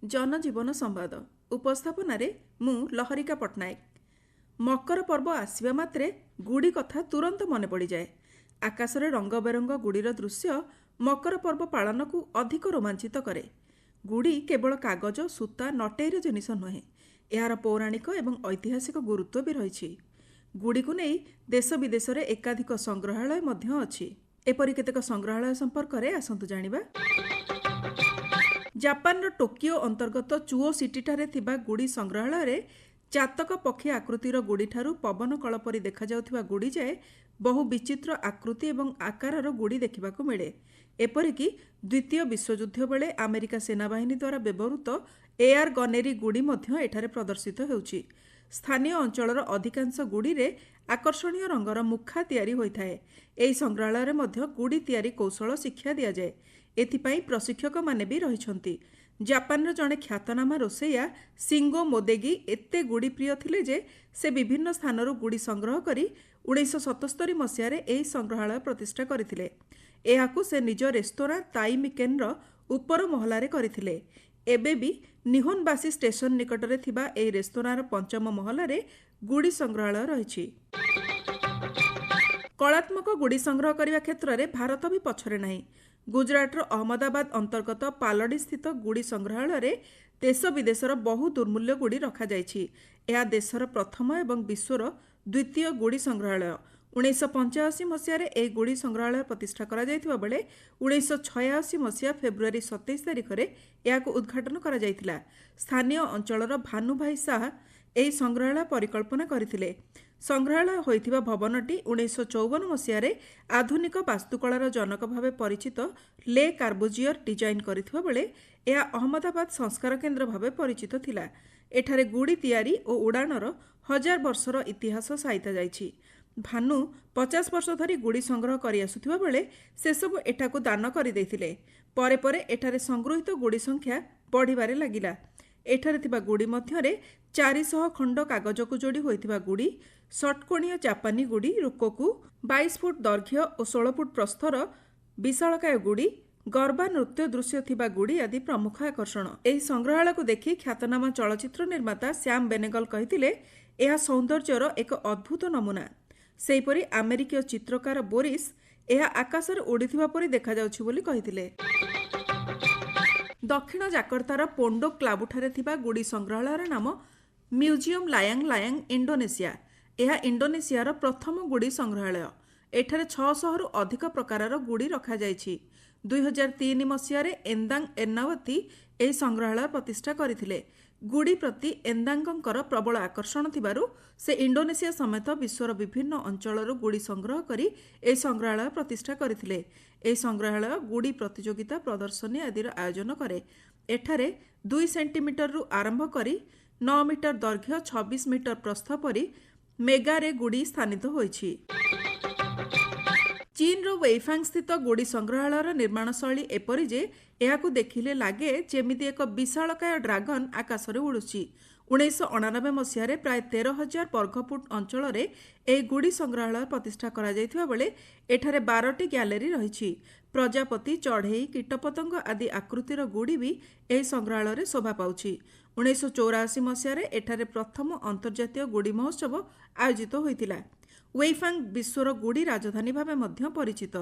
जनजीवन संवाद उपस्थापन मु लहरिका पट्टनायक। मकर पर्व आसवा मात्रे गुड़ी कथा तुरंत मन पड़ जाए। आकाशरे रंग बेरंग गुड़ीर दृश्य मकर पर्व पालन को अधिक रोमांचित करे। गुड़ी केवल कागज सूता नटेर जिनिस नुहे, यार पौराणिक एवं ऐतिहासिक गुरुत्व भी रही। गुड़ी को नहीं देश विदेश में एकाधिक संग्रहालय अच्छी। एपरी केतेक संग्रहालय संपर्क में आसतु जानिबा। जापान टोकियो अंतर्गत चुओ सिटी ठारे थिबा गुड़ी संग्रहालय चातक पक्षी आकृतिर गुड़ी ठारू पवन कल परी देखा जाउथिबा गुड़ी जाए बहु विचित्र आकृति एवं आकारर गुड़ी देखिबाकू मिले। एपरिकी द्वितीय विश्वयुद्ध बेले अमेरिका सेनाबाहिनी द्वारा व्यवहृत एआर गनेरी गुड़ी मध्य एठारे प्रदर्शित हेउछि। स्थानीय अंचलर अधिकांश गुड़ी रे आकर्षणीय रंगर मुखा तैयारी होइथाए। एही संग्रहालय रे मध्य गुड़ी तैयारी कौशल शिक्षा दिया जाए। एथिपाई प्रशिक्षक माने भी रहिछंती। जापान जड़े ख्यातनामा रोसैया सिंगो मोदेगी एते गुड़ी प्रिय थिले जे से विभिन्न स्थानरू गुड़ी संग्रह करी 1977 मसीह एही संग्रहालय प्रतिष्ठा करथिले। एहाकू से निज रेस्तोरां ताइमिकेनर उपर महलारे करथिले। एबे भी निहोनबासी स्टेशन निकटरे थिबा एही रेस्तोरांर पंचम महलारे गुड़ी संग्रहालय रहिछि। कलात्मक गुड़ी संग्रह करने क्षेत्र में भारत भी पछरे नहीं। गुजरातर अहमदाबाद अंतर्गत पालड़ी स्थित गुड़ी संग्रहालय देश विदेशर बहु दुर्मूल्य गुड़ी रखा जायछि। यह देशर प्रथम एवं विश्वर द्वितीय गुड़ी संग्रहालय। 1985 मसीह यह गुड़ी संग्रहालय प्रतिष्ठा करा जायथिबा बेले 1986 मसीहा फेब्रुआरी 27 तारिख में यह उद्घाटन करा जायथिला। स्थानीय अंचलर भानुभाई शाह यह संग्रहालय परिकल्पना करथिले। संग्रहालय होइथिबा भवनटी 1954 मसीह आधुनिक वास्तुकलार जनक भावे परिचित ले कार्बुजियर डिजाइन करथिबा बेले यह अहमदाबाद संस्कार केन्द्र भावे परिचित थिला। एठारे गुड़ी तैयारी और उड़ाणर 1000 वर्षर इतिहास साइता जाइछि। भानु 50 वर्ष धरी गुड़ी संग्रह करि आसुथिबा बेले से सब एठाकू दान करि दैथिले। परे परे एठारे संग्रहित गुड़ी संख्या बढ़िबारे लागिला। एठारे थिबा गुड़ी मध्यरे 400 खंड कागज को जोड़ी होइथिबा गुड़ी, षटकोणीय जापानी गुड़ी रोकोकू 22 फुट दैर्घ्य और 16 फुट प्रस्थर विशालकाय गुड़ी, गरबा नृत्य दृश्य थिबा गुड़ी आदि प्रमुख आकर्षण। एही संग्रहालय को देखि ख्यातनामा चलचित्र निर्माता श्याम बेनेगल कहिथिले यह सौंदर्यर एक अद्भुत नमूना। सेहीपरि अमेरिकीय चित्रकार बोरिस यह आकाशरे उड़िथिबा परि देखा जाउछि बोली कहिथिले। दक्षिण जाकर्तार पोंडोक क्लाबुठारे थिबा गुड़ी संग्रहालयर नाम म्यूजियम लायांग लायांग इंडोनेशिया। यह इंडोनेशियार प्रथम गुड़ी संग्रहालय। एठारे 600 रु अधिक प्रकारर गुड़ी रखा जायछि। 2003 मसीह एंदांग एर्नावती एही संग्रहालय प्रतिष्ठा करथिले। गुड़ी प्रति एंदांगंकर प्रबल आकर्षण थिबारु से इंडोनेशिया समेत विश्वर विभिन्न अंचलरू गुड़ी संग्रह करी एही संग्रहालय प्रतिष्ठा करथिले। एही संग्रहालय गुड़ी प्रतियोगिता प्रदर्शनी आदिर आयोजन करे। एठारे 2 सेंटीमीटर रु आरंभ करी 9 मीटर दैर्घ्य 26 मीटर प्रस्थ परी मेगारे गुड़ी स्थानित होइछि। चीन वेइफांग स्थित गुड़ी संग्रहालयर निर्माण शैली एपरी जे एहाकू देखिले लागे जेमिति एक विशालकाय ड्रागन आकाशरे उड़ुछि। 1999 मसीह प्राय 13,000 वर्गफुट अंचल गुड़ी संग्रहालय प्रतिष्ठा करा जायथिबा बेले एठारे 12टी गैलरी रहिछि। प्रजापति, चढ़ई, कीटपतंग आदि आकृतिर गुड़ी भी एही संग्रहालय शोभा पाउछि। 1984 मसीह एठारे प्रथम अंतर्जातीय गुड़ी महोत्सव आयोजित होइतिला। वेइफांग विश्वर गुड़ी राजधानी भावे मध्य परिचित।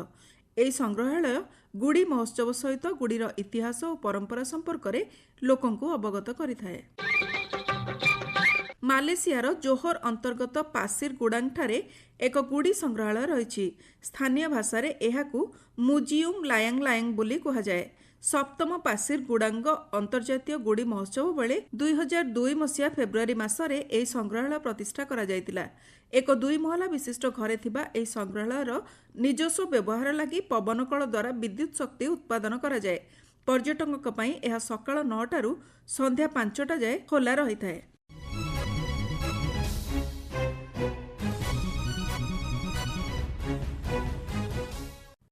एही संग्रहालय गुड़ी महोत्सव सहित गुड़ीर इतिहास और परंपरा संपर्क में लोकंकु अवगत करिथाए। मालेशियार जोहर अंतर्गत पासिर गुडांग ठारे एक गुड़ी संग्रहालय रही। स्थानीय भाषा रे एहाकू म्यूजियम लायांग लायांग बोली कहुए। सप्तम पासिर गुडांग अंतर्जातीय गुड़ी महोत्सव बेले 2002 मसीहा फेब्रुआरी मासरे एही संग्रहालय प्रतिष्ठा करा जायतिला। एक 2 महला विशिष्ट घरे थिबा एही संग्रहालयर निजस्व व्यवहार लगी पवन कल द्वारा विद्युत शक्ति उत्पादन करा जाए। पर्यटकों पई एहा सकाळ 9 टारू संध्या 5टा जाए खोला रही थाए।